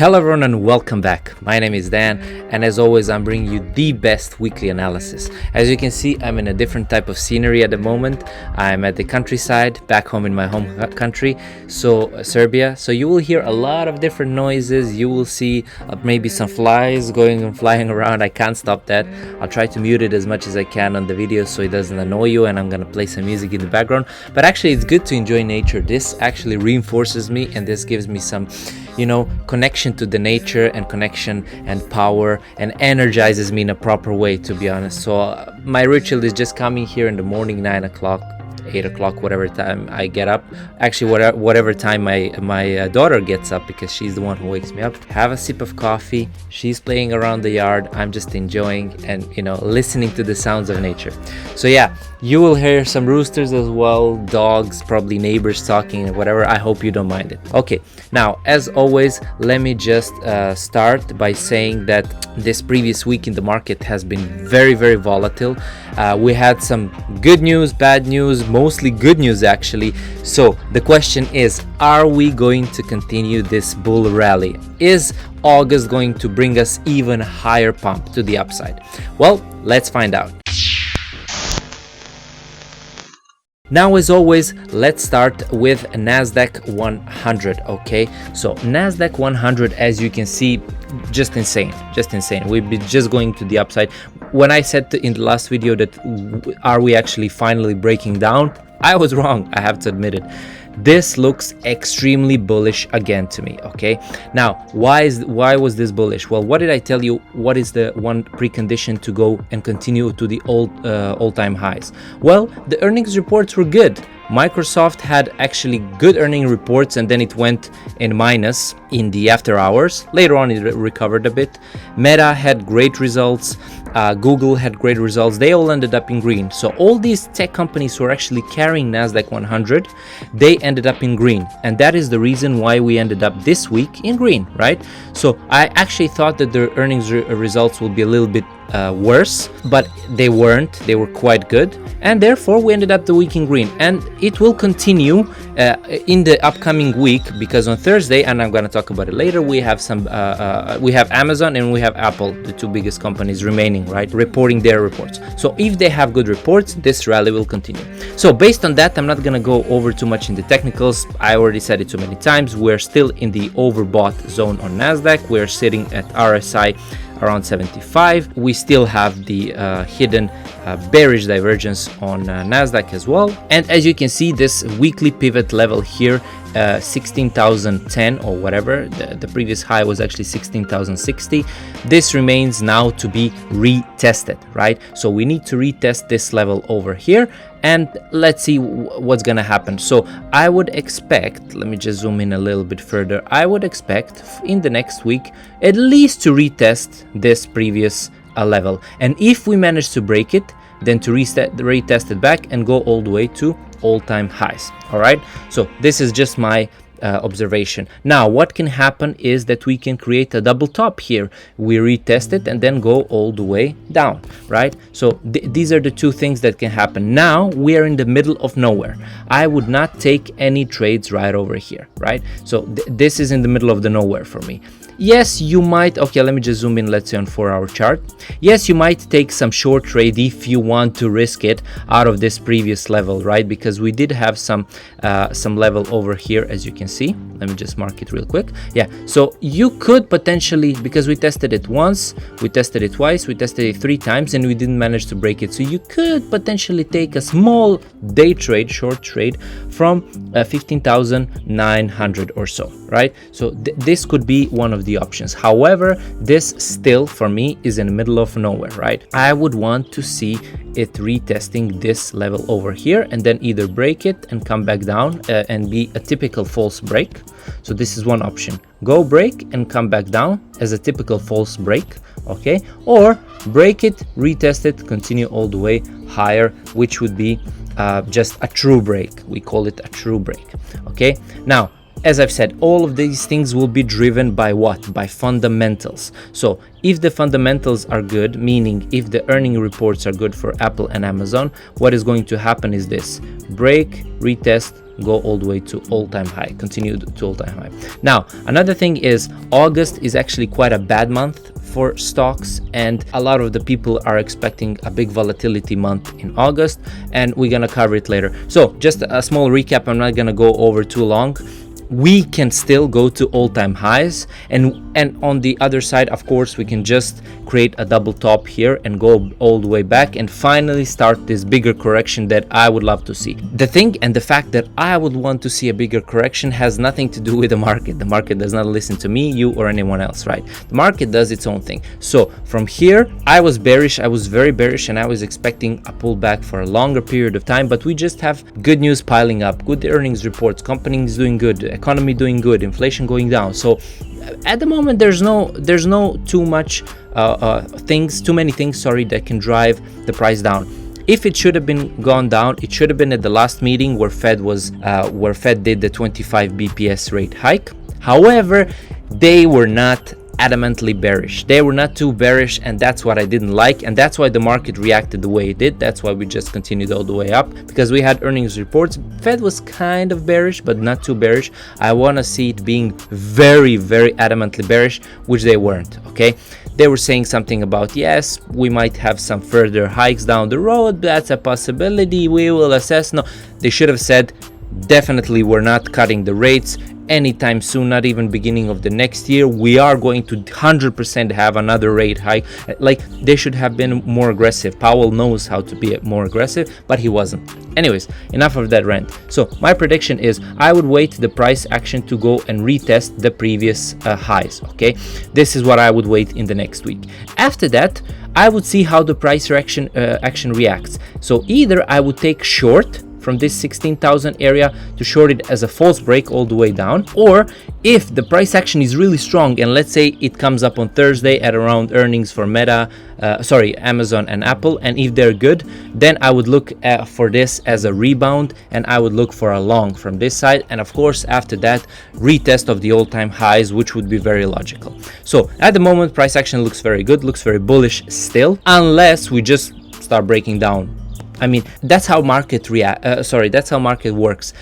Hello everyone and welcome back. My name is Dan, and as always I'm bringing you the best weekly analysis. As you can see, I'm in a different type of scenery at the moment. I'm at the countryside, back home in my home country, Serbia. So you will hear a lot of different noises. You will see maybe some flies going and flying around. I can't stop that. I'll try to mute it as much as I can on the video so it doesn't annoy you, and I'm gonna play some music in the background. But actually it's good to enjoy nature. This actually reinforces me, and this gives me some connection to the nature and connection and power, and energizes me in a proper way, to be honest. So my ritual is just coming here in the morning, 9 o'clock, 8 o'clock, whatever time I get up. Actually, whatever time my daughter gets up, because she's the one who wakes me up. Have a sip of coffee. She's playing around the yard. I'm just enjoying and listening to the sounds of nature. So yeah, you will hear some roosters as well, dogs, probably neighbors talking and whatever. I hope you don't mind it. Okay, now as always, let me just start by saying that this previous week in the market has been very, very volatile. We had some good news, bad news, mostly good news actually. So the question is, are we going to continue this bull rally? Is August going to bring us even higher pump to the upside? Well, let's find out. Now, as always, let's start with Nasdaq 100. Okay, so Nasdaq 100, as you can see, just insane. We've been just going to the upside. When I said in the last video that are we actually finally breaking down, I was wrong, I have to admit it. This looks extremely bullish again to me. Okay, now why was this bullish? Well, what did I tell you? What is the one precondition to go and continue to the all-time highs? Well, the earnings reports were good. Microsoft had actually good earning reports, and then it went in minus in the after hours. Later on it recovered a bit. Meta had great results. Google had great results. They all ended up in green. So all these tech companies who are actually carrying Nasdaq 100, they ended up in green, and that is the reason why we ended up this week in green, right? So I actually thought that their earnings results will be a little bit worse, but they weren't. They were quite good, and therefore we ended up the week in green, and it will continue in the upcoming week, because on Thursday, and I'm going to talk about it later, we have we have Amazon and we have Apple, the two biggest companies remaining, right, reporting their reports. So if they have good reports, this rally will continue. So based on that, I'm not going to go over too much in the technicals. I already said it too many times. We're still in the overbought zone on Nasdaq. We're sitting at RSI around 75. We still have the hidden bearish divergence on Nasdaq as well. And as you can see, this weekly pivot level here, 16,010 or whatever, the previous high was actually 16,060. This remains now to be retested, right? So we need to retest this level over here, and let's see what's gonna happen. So I would expect, let me just zoom in a little bit further, I would expect in the next week at least to retest this previous level, and if we manage to break it, then to retest it back and go all the way to all-time highs. All right, so this is just my observation. Now what can happen is that we can create a double top here. We retest it and then go all the way down, right? So these are the two things that can happen. Now we are in the middle of nowhere. I would not take any trades right over here, right? So this is in the middle of the nowhere for me. Yes, you might, okay, let me just zoom in, let's say on 4-hour chart. Yes, you might take some short trade if you want to risk it out of this previous level, right? Because we did have some level over here, as you can see. Let me just mark it real quick. Yeah, so you could potentially, because we tested it once, we tested it twice, we tested it 3 times, and we didn't manage to break it. So you could potentially take a small day trade, short trade from 15,900 or so, right? So this could be one of the options. However, this still for me is in the middle of nowhere, right? I would want to see it retesting this level over here and then either break it and come back down and be a typical false break. So this is one option: go break and come back down as a typical false break, okay, or break it, retest it, continue all the way higher, which would be just a true break. We call it a true break. Okay, now as I've said, all of these things will be driven by what? By fundamentals. So if the fundamentals are good, meaning if the earning reports are good for Apple and Amazon, what is going to happen is this: break, retest, go all the way to all-time high, continue to all-time high. Now, another thing is August is actually quite a bad month for stocks, and a lot of the people are expecting a big volatility month in August, and we're gonna cover it later. So just a small recap, I'm not gonna go over too long. We can still go to all-time highs, and on the other side, of course, we can just create a double top here and go all the way back and finally start this bigger correction that I would love to see. The thing and the fact that I would want to see a bigger correction has nothing to do with the market. The market does not listen to me, you, or anyone else, right? The market does its own thing. So from here, I was bearish, I was very bearish, and I was expecting a pullback for a longer period of time, but we just have good news piling up, good earnings reports, companies doing good, economy doing good, inflation going down. So at the moment there's no too many things that can drive the price down. If it should have been gone down, it should have been at the last meeting where Fed did the 25 BPS rate hike. However, they were not adamantly bearish. They were not too bearish, and that's what I didn't like, and that's why the market reacted the way it did. That's why we just continued all the way up, because we had earnings reports. Fed was kind of bearish, but not too bearish. I want to see it being very, very adamantly bearish, which they weren't. Okay, they were saying something about, yes, we might have some further hikes down the road, that's a possibility, we will assess. No, they should have said, definitely we're not cutting the rates anytime soon, not even beginning of the next year. We are going to 100% have another rate hike. Like, they should have been more aggressive. Powell knows how to be more aggressive, but he wasn't. Anyways, enough of that rant. So my prediction is I would wait the price action to go and retest the previous highs. Okay, this is what I would wait in the next week. After that, I would see how the price action reacts. So either I would take short from this 16,000 area to short it as a false break all the way down, or if the price action is really strong and let's say it comes up on Thursday at around earnings for Amazon and Apple, and if they're good, then I would look for this as a rebound, and I would look for a long from this side, and of course after that retest of the all-time highs, which would be very logical. So at the moment price action looks very good, looks very bullish still, unless we just start breaking down. I mean, that's how market works.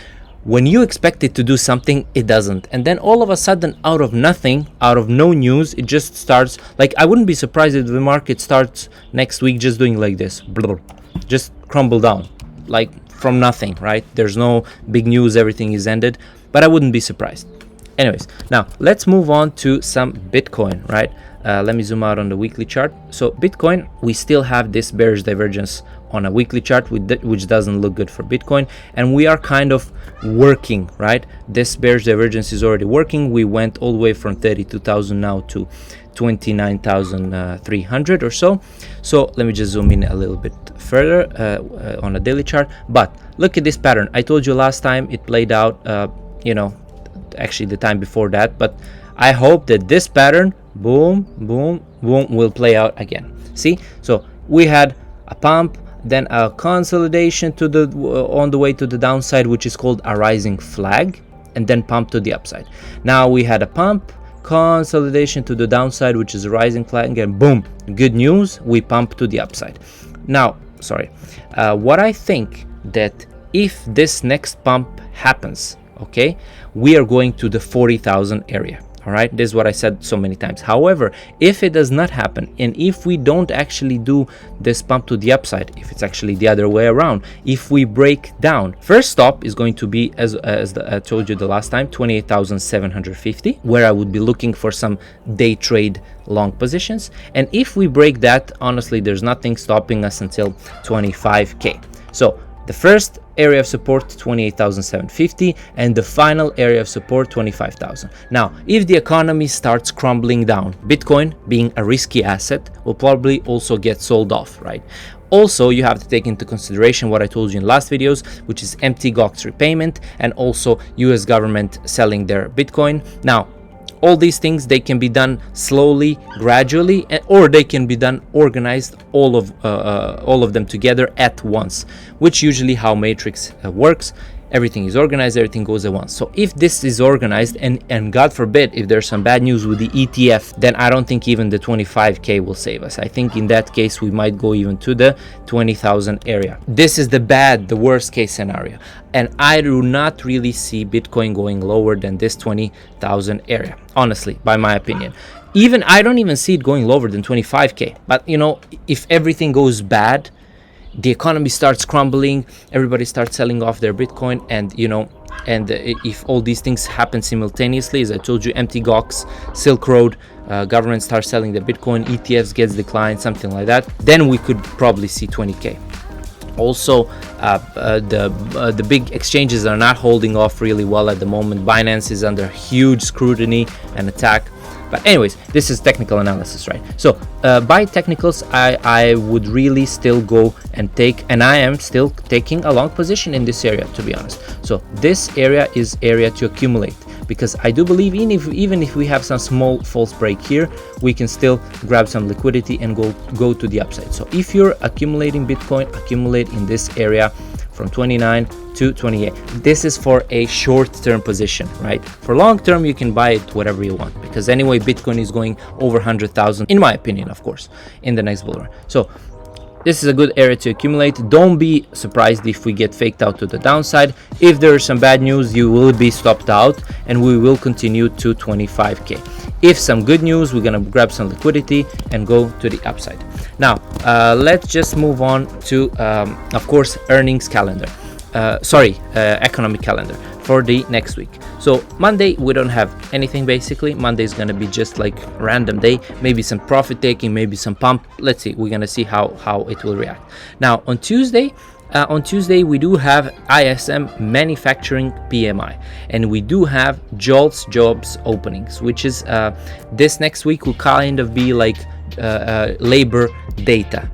When you expect it to do something, it doesn't. And then all of a sudden, out of nothing, out of no news, it just starts. Like, I wouldn't be surprised if the market starts next week just doing like this. Just crumble down. Like, from nothing, right? There's no big news, everything is ended. But I wouldn't be surprised. Anyways, now let's move on to some Bitcoin, right? Let me zoom out on the weekly chart. So Bitcoin, we still have this bearish divergence on a weekly chart, which doesn't look good for Bitcoin, and we are kind of working, right? This bearish divergence is already working. We went all the way from 32,000 now to 29,300 or so. So let me just zoom in a little bit further on a daily chart. But look at this pattern. I told you last time it played out, actually the time before that, but I hope that this pattern, boom, boom, boom, will play out again. See, so we had a pump, then a consolidation to the on the way to the downside, which is called a rising flag, and then pump to the upside. Now we had a pump, consolidation to the downside, which is a rising flag, and boom, good news, we pump to the upside. Now, what I think that if this next pump happens, okay, we are going to the 40,000 area. All right, this is what I said so many times. However, if it does not happen, and if we don't actually do this pump to the upside, if it's actually the other way around, if we break down, first stop is going to be, as I told you the last time, 28,750, where I would be looking for some day trade long positions. And if we break that, honestly, there's nothing stopping us until 25K. So the first area of support 28,750, and the final area of support 25,000. Now, if the economy starts crumbling down, Bitcoin, being a risky asset, will probably also get sold off, right? Also, you have to take into consideration what I told you in last videos, which is empty GOX repayment, and also US government selling their Bitcoin. Now, all these things, they can be done slowly, gradually, or they can be done organized, all of them together at once, which usually how Matrix works. everything is organized, everything goes at once. So if this is organized, and God forbid if there's some bad news with the ETF, then I don't think even the 25k will save us. I think in that case we might go even to the 20,000 area. This is the worst case scenario, and I do not really see Bitcoin going lower than this 20,000 area, honestly, by my opinion. Even I don't even see it going lower than 25k. But you know, if everything goes bad, the economy starts crumbling, everybody starts selling off their Bitcoin, and you know, and if all these things happen simultaneously, as I told you, empty GOX, Silk Road, government starts selling the Bitcoin, ETFs gets declined, something like that, then we could probably see 20k. Also, the big exchanges are not holding off really well at the moment. Binance is under huge scrutiny and attack. But anyways, this is technical analysis, right? So by technicals, I would really still go and take, and I am still taking a long position in this area, to be honest. So this area is area to accumulate, because I do believe even if we have some small false break here, we can still grab some liquidity and go to the upside. So if you're accumulating Bitcoin, accumulate in this area from 29 to 28. This is for a short-term position, right? For long-term, you can buy it whatever you want, because anyway, Bitcoin is going over 100,000, in my opinion, of course, in the next bull run. So this is a good area to accumulate. Don't be surprised if we get faked out to the downside. If there is some bad news, you will be stopped out, and we will continue to 25k. If some good news, we're gonna grab some liquidity and go to the upside. Now, let's just move on to, of course, earnings calendar. Economic calendar for the next week. So Monday, we don't have anything basically. Monday is gonna be just like random day, maybe some profit taking, maybe some pump. Let's see, we're gonna see how it will react. Now on Tuesday, we do have ISM manufacturing PMI, and we do have JOLTS jobs openings, which is this next week will kind of be like labor data,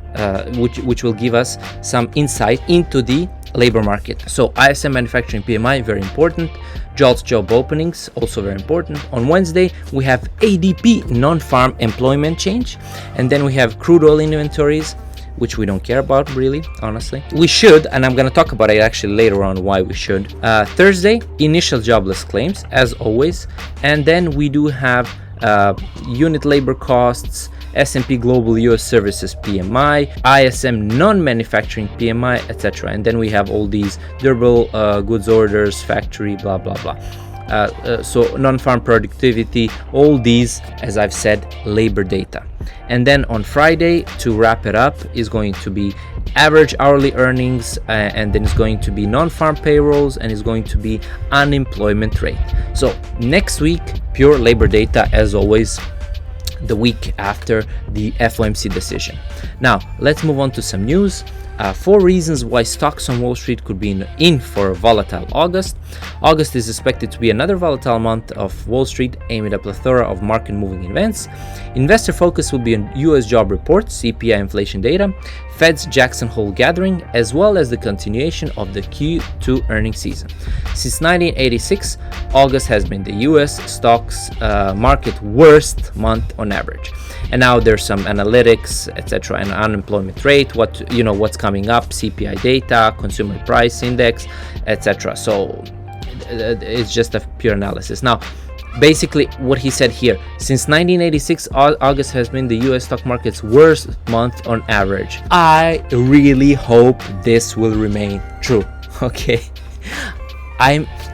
which will give us some insight into the labor market. So ISM manufacturing PMI, very important. JOLTS job openings, also very important. On Wednesday, we have ADP non-farm employment change, and then we have crude oil inventories, which we don't care about really, honestly. We should, and I'm gonna talk about it actually later on why we should. Thursday, initial jobless claims, as always, and then we do have unit labor costs, S&P Global US Services PMI, ISM non-manufacturing PMI, etc. And then we have all these durable goods orders, factory, blah, blah, blah. So non-farm productivity, all these, as I've said, labor data. And then on Friday, to wrap it up, is going to be average hourly earnings, and then it's going to be non-farm payrolls, and it's going to be unemployment rate. So next week, pure labor data, as always, the week after the FOMC decision. Now let's move on to some news. 4 reasons why stocks on Wall Street could be in for a volatile August. August is expected to be another volatile month of Wall Street, amid a plethora of market-moving events. Investor focus will be on U.S. job reports, CPI inflation data, Fed's Jackson Hole gathering, as well as the continuation of the Q2 earnings season. Since 1986, August has been the U.S. stocks market worst month on average. And now there's some analytics, etc., and unemployment rate, what's coming up, CPI data, consumer price index, etc. So it's just a pure analysis. Now, basically what he said here, since 1986, August has been the US stock market's worst month on average. I really hope this will remain true. Okay.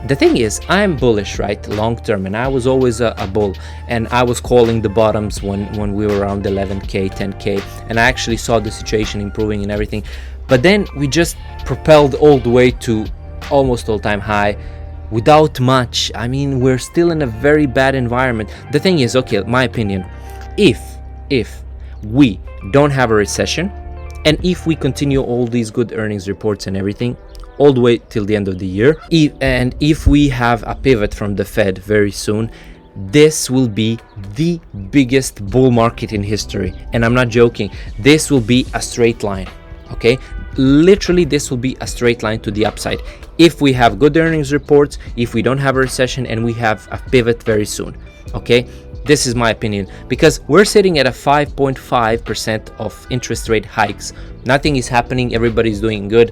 The thing is, I'm bullish, right, long term, and I was always a bull, and I was calling the bottoms when we were around 11k, 10k, and I actually saw the situation improving and everything. But then we just propelled all the way to almost all-time high without much. I mean, we're still in a very bad environment. The thing is, okay, my opinion, if we don't have a recession, and if we continue all these good earnings reports and everything all the way till the end of the year, and if we have a pivot from the Fed very soon, this will be the biggest bull market in history. And I'm not joking, this will be a straight line. Okay, literally this will be a straight line to the upside if we have good earnings reports, if we don't have a recession, and we have a pivot very soon. Okay, this is my opinion, because we're sitting at a 5.5% of interest rate hikes. Nothing is happening, everybody's doing good.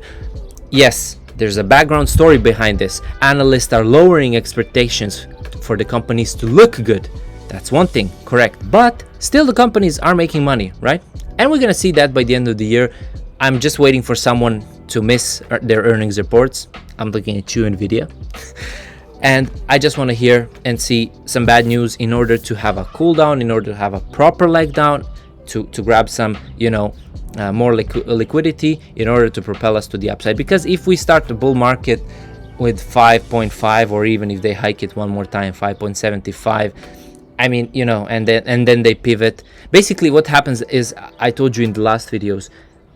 Yes, There's a background story behind this. Analysts are lowering expectations for the companies to look good. That's one thing, correct. But still the companies are making money, right? And we're gonna see that by the end of the year. I'm just waiting for someone to miss their earnings reports. I'm looking at you, Nvidia. And I just want to hear and see some bad news in order to have a cool down, in order to have a proper leg down, to grab some, more liquidity in order to propel us to the upside. Because if we start the bull market with 5.5, or even if they hike it one more time, 5.75, I mean, and then they pivot. Basically what happens is, I told you in the last videos,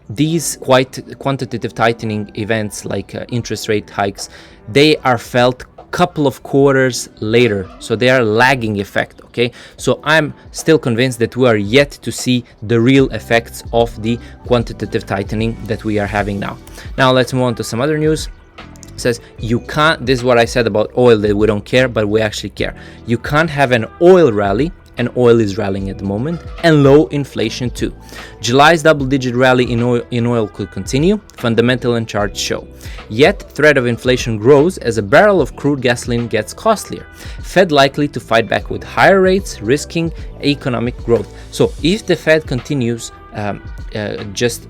these quantitative tightening events like interest rate hikes, they are felt couple of quarters later, so they are lagging effect. Okay, so I'm still convinced that we are yet to see the real effects of the quantitative tightening that we are having now. Now let's move on to some other news. It says you can't, this is what I said about oil, that we don't care, but we actually care. You can't have an oil rally, and oil is rallying at the moment, and low inflation too. July's double-digit rally in oil could continue, fundamental and charts show. Yet, threat of inflation grows as a barrel of crude gasoline gets costlier. Fed likely to fight back with higher rates, risking economic growth. So, if the Fed continues just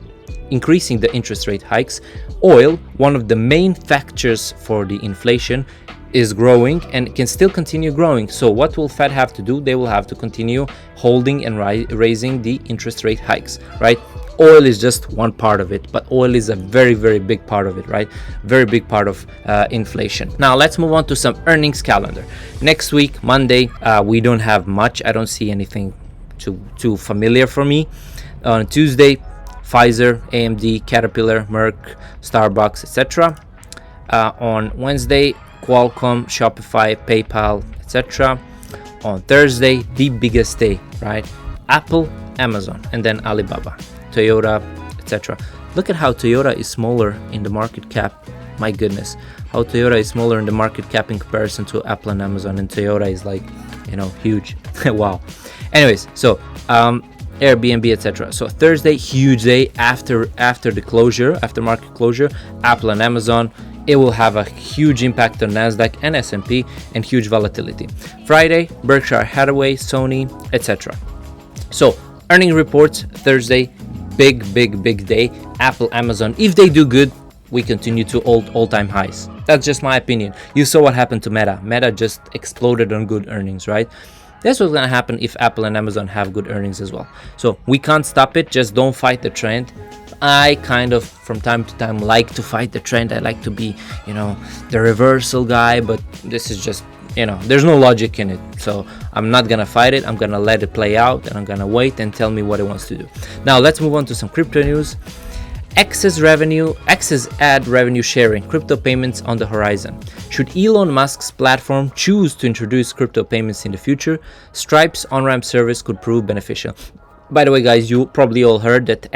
increasing the interest rate hikes, oil, one of the main factors for the inflation, is growing and can still continue growing. So what will Fed have to do? They will have to continue holding and raising the interest rate hikes, right? Oil is just one part of it, but oil is a very, very big part of it, right? Very big part of inflation. Now let's move on to some earnings calendar. Next week, Monday, we don't have much. I don't see anything too familiar for me. On Tuesday, Pfizer, AMD, Caterpillar, Merck, Starbucks, etc. On Wednesday, Qualcomm, Shopify, PayPal, etc. On Thursday, the biggest day, right? Apple, Amazon, and then Alibaba, Toyota, etc. Look at how Toyota is smaller in the market cap. My goodness, how Toyota is smaller in the market cap in comparison to Apple and Amazon, and Toyota is like, huge. Wow. Anyways, so Airbnb, etc. So Thursday, huge day after the closure, after market closure, Apple and Amazon. It will have a huge impact on Nasdaq and S&P and huge volatility. Friday, Berkshire Hathaway, Sony, etc. So earning reports Thursday, big day. Apple, Amazon, if they do good, we continue to all-time highs. That's just my opinion. You saw what happened to Meta. Meta just exploded on good earnings, right? That's what's going to happen if Apple and Amazon have good earnings as well. So we can't stop it. Just don't fight the trend. I kind of, from time to time, like to fight the trend. I like to be, the reversal guy, but this is just, there's no logic in it. So I'm not going to fight it. I'm going to let it play out, and I'm going to wait and tell me what it wants to do. Now let's move on to some crypto news. X's ad revenue sharing, crypto payments on the horizon. Should Elon Musk's platform choose to introduce crypto payments in the future, Stripe's on-ramp service could prove beneficial. By the way, guys, you probably all heard that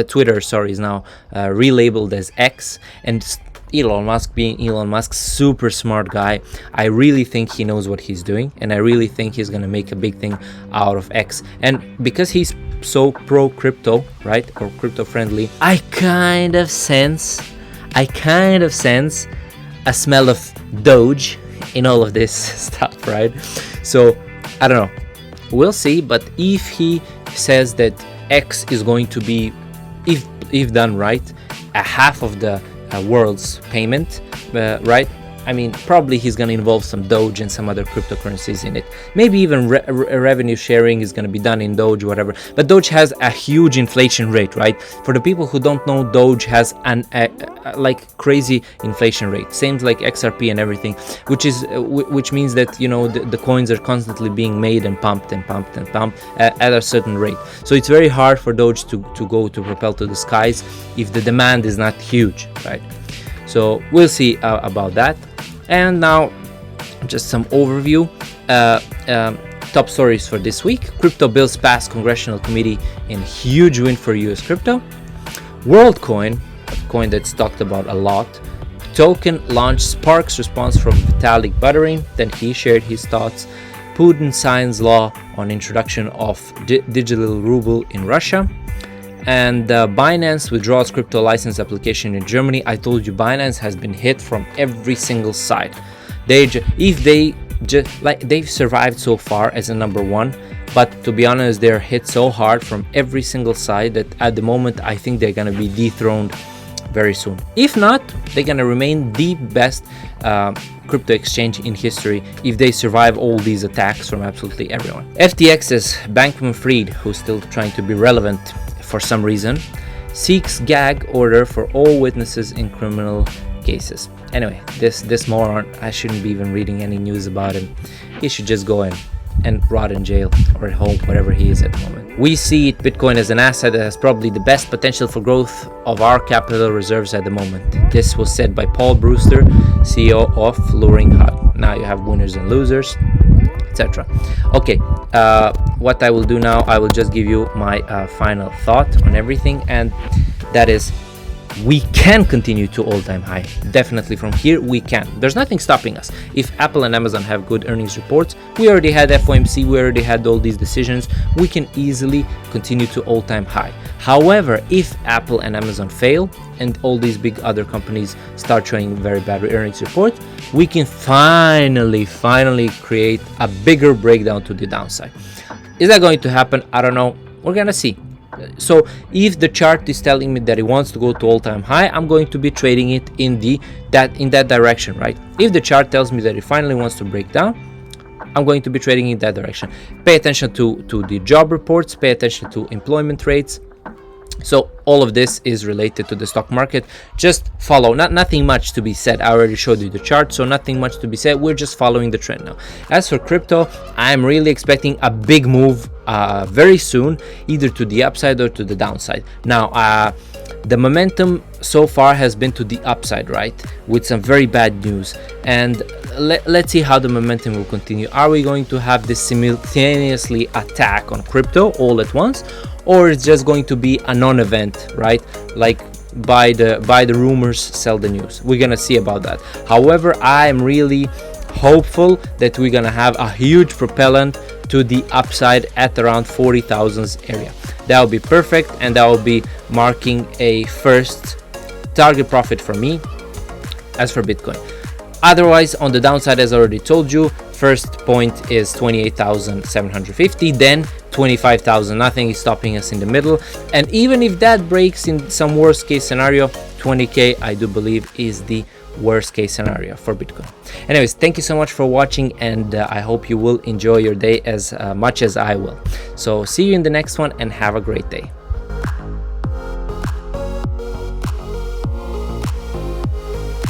Twitter is now relabeled as X, and Elon Musk, being Elon Musk, super smart guy. I really think he knows what he's doing, and I really think he's gonna make a big thing out of X. And because he's so pro crypto, right, or crypto friendly, I kind of sense a smell of Doge in all of this stuff, right? So I don't know, we'll see. But if he says that X is going to be, if done right, a half of the world's payment, right? I mean, probably he's going to involve some Doge and some other cryptocurrencies in it. Maybe even revenue sharing is going to be done in Doge, whatever. But Doge has a huge inflation rate, right? For the people who don't know, Doge has an like crazy inflation rate, same like XRP and everything, which means that the coins are constantly being made and pumped at a certain rate. So it's very hard for Doge to propel to the skies if the demand is not huge, right? So we'll see about that. And now just some overview. Top stories for this week. Crypto bills passed congressional committee in huge win for US crypto. WorldCoin, a coin that's talked about a lot, token launched sparks response from Vitalik Buterin. Then he shared his thoughts. Putin signs law on introduction of digital ruble in Russia. And Binance withdraws crypto license application in Germany. I told you Binance has been hit from every single side. They've survived so far as a number one, but to be honest, they're hit so hard from every single side that at the moment I think they're gonna be dethroned very soon. If not, they're gonna remain the best crypto exchange in history if they survive all these attacks from absolutely everyone. FTX's Bankman-Fried, who's still trying to be relevant for some reason, seeks gag order for all witnesses in criminal cases. Anyway, this moron, I shouldn't be even reading any news about him. He should just go in and rot in jail or at home, whatever he is at the moment. We see Bitcoin as an asset that has probably the best potential for growth of our capital reserves at the moment. This was said by Paul Brewster, CEO of Luring Hut. Now you have winners and losers, etc. Okay, what I will do now, I will just give you my final thought on everything, and that is, we can continue to all-time high. Definitely from here we can. There's nothing stopping us. If Apple and Amazon have good earnings reports, we already had FOMC, we already had all these decisions, we can easily continue to all-time high. However, if Apple and Amazon fail and all these big other companies start showing very bad earnings reports, we can finally create a bigger breakdown to the downside. Is that going to happen? I don't know. We're gonna see. So if the chart is telling me that it wants to go to all-time high, I'm going to be trading it in that direction, right? If the chart tells me that it finally wants to break down, I'm going to be trading in that direction. Pay attention to the job reports, pay attention to employment rates. So all of this is related to the stock market. Just follow, nothing much to be said. I already showed you the chart, so nothing much to be said. We're just following the trend now. As for crypto, I'm really expecting a big move very soon, either to the upside or to the downside. Now, the momentum so far has been to the upside, right? With some very bad news. And let's see how the momentum will continue. Are we going to have this simultaneously attack on crypto all at once? Or it's just going to be a non-event, right? Like buy the rumors, sell the news. We're gonna see about that. However, I am really hopeful that we're gonna have a huge propellant to the upside at around 40,000 area. That will be perfect, and that will be marking a first target profit for me as for Bitcoin. Otherwise, on the downside, as I already told you, first point is 28,750, then 25,000. Nothing is stopping us in the middle, and even if that breaks in some worst case scenario, 20k I do believe is the worst case scenario for Bitcoin. Anyways, thank you so much for watching, and I hope you will enjoy your day as much as I will. So see you in the next one, and have a great day.